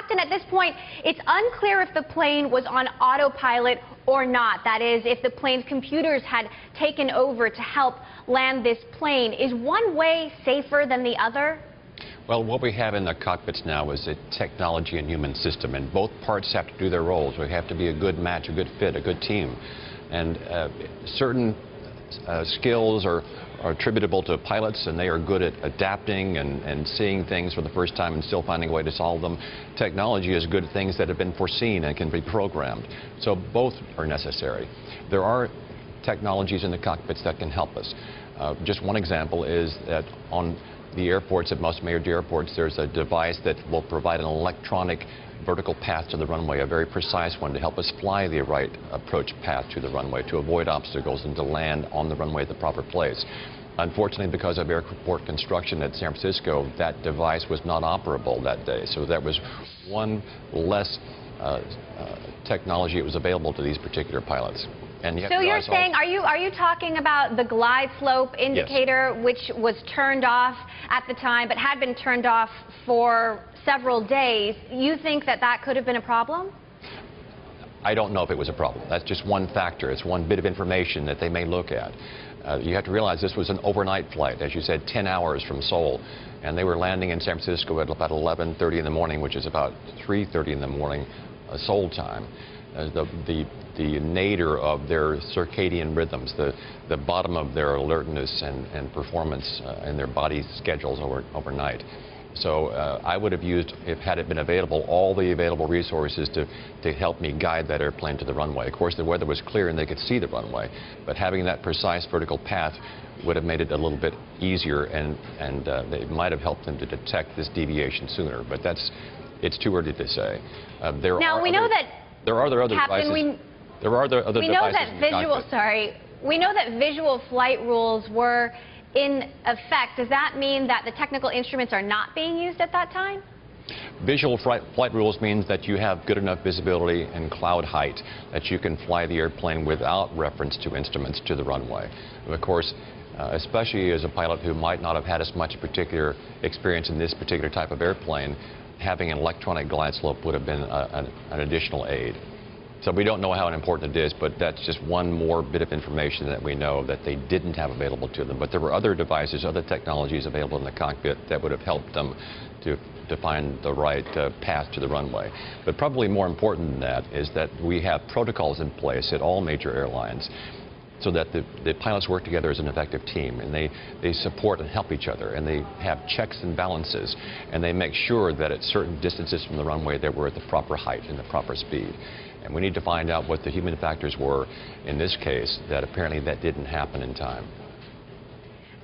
Captain, at this point, it's unclear if the plane was on autopilot or not. That is, if the plane's computers had taken over to help land this plane. Is one way safer than the other? Well, what we have in the cockpits now is a technology and human system, and both parts have to do their roles. We have to be a good match, a good fit, a good team. And certain skills are attributable to pilots, and they are good at adapting and seeing things for the first time and still finding a way to solve them. Technology is good at things that have been foreseen and can be programmed. So both are necessary. There are technologies in the cockpits that can help us. Just one example is that on the airports, at most major airports, there's a device that will provide an electronic vertical path to the runway, a very precise one to help us fly the right approach path to the runway, to avoid obstacles and to land on the runway at the proper place. Unfortunately, because of airport construction at San Francisco, that device was not operable that day. So that was one less technology that was available to these particular pilots. And so you're saying, are you talking about the glide slope indicator, yes, which was turned off at the time, but had been turned off for several days? You think that that could have been a problem? I don't know if it was a problem. That's just one factor. It's one bit of information that they may look at. You have to realize this was an overnight flight, as you said, 10 hours from Seoul, and they were landing in San Francisco at about 11:30 in the morning, which is about 3:30 in the morning Seoul time. The nadir of their circadian rhythms, the bottom of their alertness and performance in their body schedules overnight. So I would have used, had it been available, all the available resources to help me guide that airplane to the runway. Of course, the weather was clear and they could see the runway, but having that precise vertical path would have made it a little bit easier, and it might have helped them to detect this deviation sooner. But it's too early to say. There are other devices. There are other devices in the cockpit. We know that visual flight rules were in effect. Does that mean that the technical instruments are not being used at that time? Visual flight rules means that you have good enough visibility and cloud height that you can fly the airplane without reference to instruments to the runway. Of course, especially as a pilot who might not have had as much particular experience in this particular type of airplane, having an electronic glide slope would have been an additional aid. So we don't know how important it is, but that's just one more bit of information that we know that they didn't have available to them. But there were other devices, other technologies available in the cockpit that would have helped them to find the right path to the runway. But probably more important than that is that we have protocols in place at all major airlines so that the pilots work together as an effective team, and they support and help each other, and they have checks and balances, and they make sure that at certain distances from the runway that we're at the proper height and the proper speed. And we need to find out what the human factors were in this case, that apparently that didn't happen in time.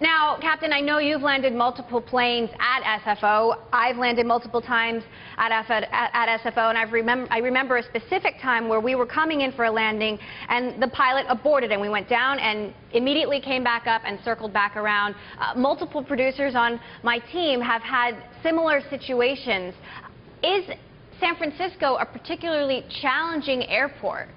Now, Captain, I know you've landed multiple planes at SFO. I've landed multiple times at SFO, and I remember a specific time where we were coming in for a landing, and the pilot aborted, and we went down and immediately came back up and circled back around. Multiple producers on my team have had similar situations. Is San Francisco a particularly challenging airport?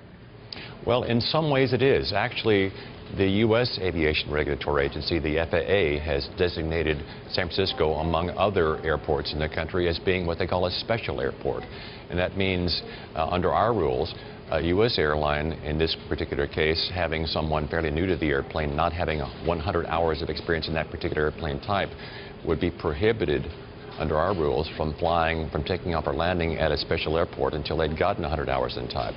Well, in some ways it is. Actually, the U.S. Aviation Regulatory Agency, the FAA, has designated San Francisco, among other airports in the country, as being what they call a special airport. And that means, under our rules, a U.S. airline, in this particular case, having someone fairly new to the airplane, not having 100 hours of experience in that particular airplane type, would be prohibited under our rules from taking off or landing at a special airport until they'd gotten 100 hours in type.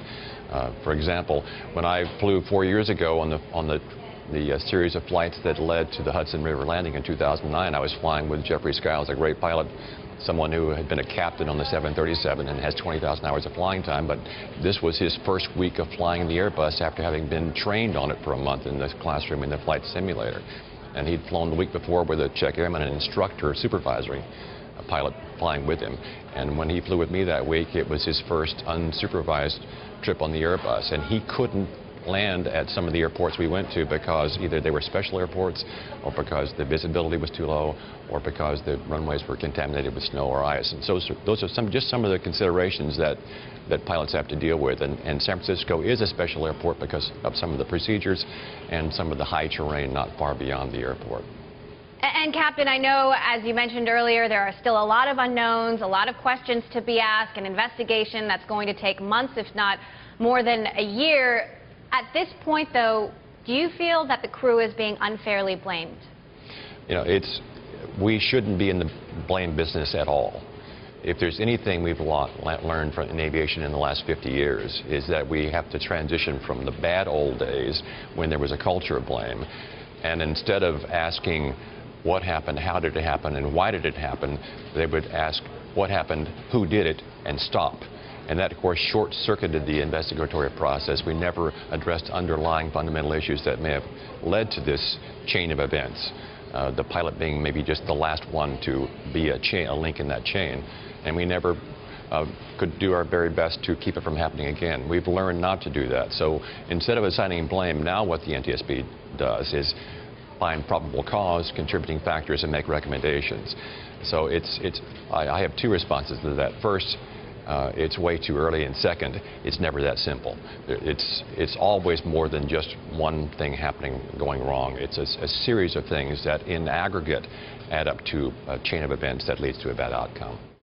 For example, when I flew 4 years ago on the series of flights that led to the Hudson River landing in 2009, I was flying with Jeffrey Skiles, a great pilot, someone who had been a captain on the 737 and has 20,000 hours of flying time, but this was his first week of flying the Airbus after having been trained on it for a month in the classroom in the flight simulator. And he'd flown the week before with a Czech airman, an instructor, supervisory pilot flying with him. And when he flew with me that week, it was his first unsupervised trip on the Airbus, and he couldn't land at some of the airports we went to because either they were special airports, or because the visibility was too low, or because the runways were contaminated with snow or ice. And so those are just some of the considerations that pilots have to deal with. And San Francisco is a special airport because of some of the procedures and some of the high terrain not far beyond the airport. And Captain, I know, as you mentioned earlier, there are still a lot of unknowns, a lot of questions to be asked, an investigation that's going to take months, if not more than a year. At this point, though, do you feel that the crew is being unfairly blamed? You know, we shouldn't be in the blame business at all. If there's anything we've learned in aviation in the last 50 years, is that we have to transition from the bad old days when there was a culture of blame, and instead of asking what happened, how did it happen, and why did it happen, they would ask what happened, who did it, and stop. And that, of course, short-circuited the investigatory process. We never addressed underlying fundamental issues that may have led to this chain of events. The pilot being maybe just the last one to be a link in that chain. And we never could do our very best to keep it from happening again. We've learned not to do that. So instead of assigning blame, now what the NTSB does is find probable cause, contributing factors, and make recommendations. So I have two responses to that. First, it's way too early, and second, it's never that simple. It's always more than just one thing going wrong. It's a series of things that in aggregate add up to a chain of events that leads to a bad outcome.